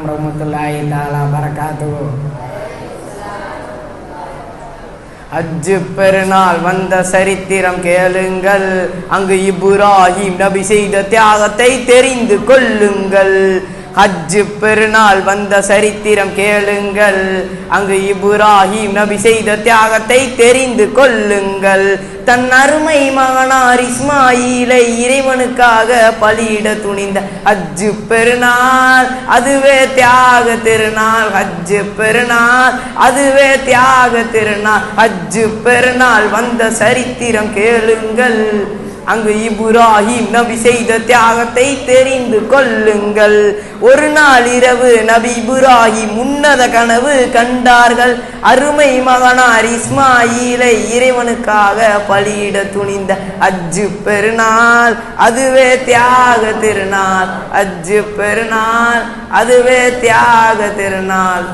வரஹ்மத்துல்லாஹி தஆலா பரகாத்துஹு. ஹஜ்ஜு பெருநாள் வந்த சரித்திரம் கேளுங்கள், அங்கு இப்ராஹிம் நபி செய்த தியாகத்தை தெரிந்து கொள்ளுங்கள். ஹஜ்ஜு பெருநாள் வந்த சரித்திரம் கேளுங்கள், அங்கு இப்ராஹிம் நபி செய்த தியாகத்தை தெரிந்து கொள்ளுங்கள். தன் அருமை மகனார் இஸ்மாயிலை இறைவனுக்காக பலியிட துணிந்த ஹஜ்ஜு பெருநாள் அதுவே தியாக திருநாள். ஹஜ்ஜு பெருநாள் அதுவே தியாக திருநாள். ஹஜ்ஜு பெருநாள் வந்த சரித்திரம் கேளுங்கள், அங்கு இப்ராஹிம் நபி செய்த தியாகத்தை தெரிந்து கொள்ளுங்கள். ஒரு நாள் இரவு நபி இப்ராஹிம் உன்னத கனவு கண்டார்கள். அருமை மகனார் இஸ்மாயிலை இறைவனுக்காக பலியிட துணிந்த ஹஜ்ஜு பெருநாள் அதுவே தியாக திருநாள். ஹஜ்ஜு பெருநாள் அதுவே தியாக திருநாள்.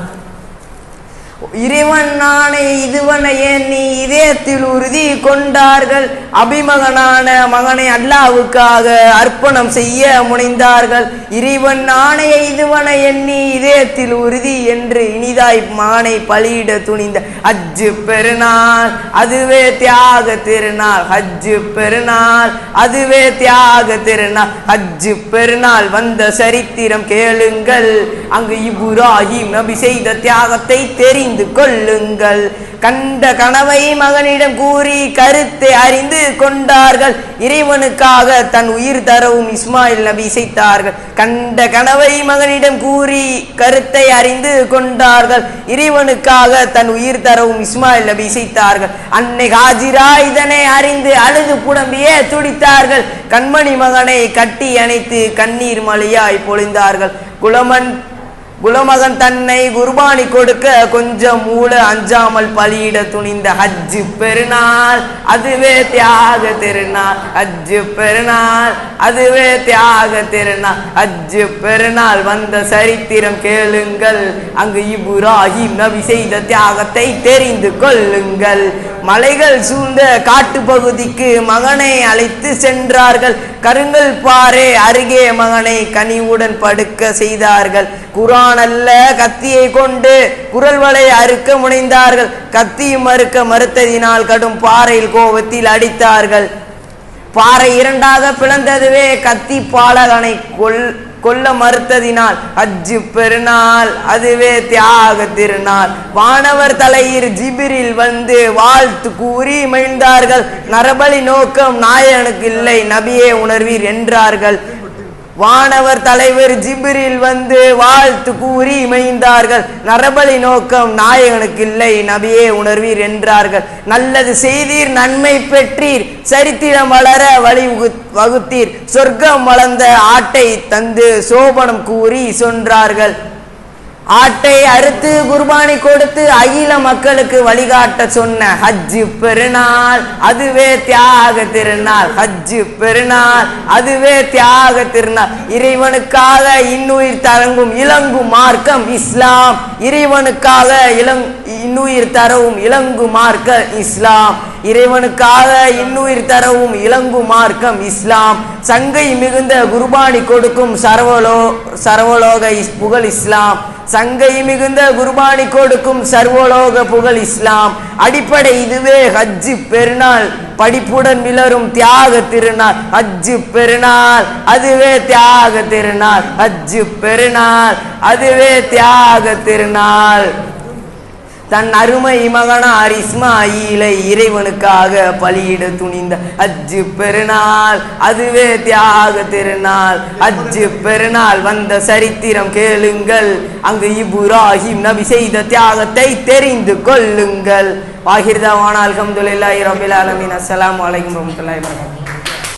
இறைவன் நானே இதுவனை எண்ணி இதயத்தில் உறுதி கொண்டார்கள். அபிமகனான மகனை அல்லாஹ்வுக்காக அர்ப்பணம் செய்ய முனைந்தார்கள். இறைவன் நானே இதுவனை எண்ணி இதயத்தில் உறுதி என்று இனிதாய் மகனை பலியிட துணிந்த ஹஜ்ஜு பெருநாள் அதுவே தியாக திருநாள். ஹஜ்ஜு பெருநாள் அதுவே தியாக திருநாள். ஹஜ்ஜு பெருநாள் வந்த சரித்திரம் கேளுங்கள், அங்கு இப்ராஹிம் நபி செய்த தியாகத்தை தெரிந்து கொள்ளுங்கள். கண்ட கனவை மகனிடம் கூறி கருத்தை அறிந்து கொண்டார்கள். இறைவனுக்காக தன் உயிர் தரவும் இஸ்மாயில் நபி இசைத்தார்கள். கண்ட கனவை மகனிடம் கூறி கருத்தை அறிந்து கொண்டார்கள். இறைவனுக்காக தன் உயிர் தரவும் இஸ்மாயில் நபி இசைத்தார்கள். அன்னை ஹாஜிரா இதனை அறிந்து அழுது புலம்பியே துடித்தார்கள். கண்மணி மகனை கட்டி அணைத்து கண்ணீர் மழையாய் பொழிந்தார்கள். குலமகன் தன்னை குர்பானி கொடுக்க கொஞ்சம் மூல அஞ்சாமல் பலியிட துணிந்த ஹஜ்ஜு பெருநாள் அதுவே தியாக திருநாள். ஹஜ்ஜு பெருநாள் அதுவே தியாக திருநாள். ஹஜ்ஜு பெருநாள் வந்த சரித்திரம் கேளுங்கள், அங்கு இப்ராஹிம் நபி செய்த தியாகத்தை தெரிந்து கொள்ளுங்கள். மலைகள் சூழ்ந்த காட்டு பகுதிக்கு மகனை அழைத்து சென்றார்கள். கருங்கல் பாறை அருகே மகனை கனிவுடன் படுக்க செய்தார்கள். குரான் அல்ல கத்தியை கொண்டு குரல் வலை அறுக்க முனைந்தார்கள். கத்தி மறுத்ததினால் கடும் பாறையில் கோபத்தில் அடித்தார்கள். பாறை இரண்டாக பிளந்ததுவே கத்தி பாலகனை கொல்ல மறுத்ததினால் ஹஜ்ஜு பெருநாள் அதுவே தியாக திருநாள். வானவர் தலையீர் ஜிபிரில் வந்து வாழ்த்து கூறி மகிழ்ந்தார்கள். நரபலி நோக்கம் நாயகனுக்கு இல்லை, நபியே உணர்வீர் என்றார்கள். வானவர் தலைவர் ஜிப்ரில் வந்து வாழ்த்து கூறி இமைந்தார்கள். நரபலி நோக்கம் நாயகனுக்கு இல்லை, நபியே உணர்வீர் என்றார்கள். நல்லது செய்தீர் நன்மை பெற்றீர், சரித்திரம் வளர வழி வகுத்தீர், சொர்க்கம் வளர்ந்த ஆட்டை தந்து சோபனம் கூறி சொன்னார்கள். ஆட்டை அறுத்து குர்பானி கொடுத்து அகில மக்களுக்கு வழிகாட்ட சொன்ன ஹஜ்ஜு பெருநாள் அதுவே தியாக திருநாள். ஹஜ்ஜு பெருநாள் அதுவே தியாக திருநாள். இறைவனுக்காக இன்னுயிர் தரங்கும் இலங்கும் மார்க்கம் இஸ்லாம். இறைவனுக்காக இன்னுயிர் தரவும் இலங்கு மார்க்கம் இஸ்லாம். இறைவனுக்காக இன்னுயிர் தரவும் இலங்கு மார்க்கம் இஸ்லாம். சங்கை மிகுந்த குர்பானி கொடுக்கும் சர்வலோக புகழ் இஸ்லாம். சங்கை மிகுந்த குர்பானி கொடுக்கும் சர்வலோக புகழ் இஸ்லாம். அடிப்படை இதுவே ஹஜ்ஜு பெருநாள், படிப்புடன் விளரும் தியாக திருநாள். ஹஜ்ஜு பெருநாள் அதுவே தியாக திருநாள். ஹஜ்ஜு பெருநாள் அதுவே தியாக திருநாள். தன் அருமை மகனார் இஸ்மாயிலை இறைவனுக்காக பலியிட துணிந்த ஹஜ்ஜு பெருநாள் அதுவே தியாக திருநாள். ஹஜ்ஜு பெருநாள் வந்த சரித்திரம் கேளுங்கள், அங்கு இப்ராஹிம் நபி செய்த தியாகத்தை தெரிந்து கொள்ளுங்கள். வாஹிர் தவானா அல்ஹம்துலில்லாஹி ரப்பில் ஆலமீன். அஸ்ஸலாமு அலைக்கும் வரஹ்மத்துல்லாஹி வபரகாத்துஹு.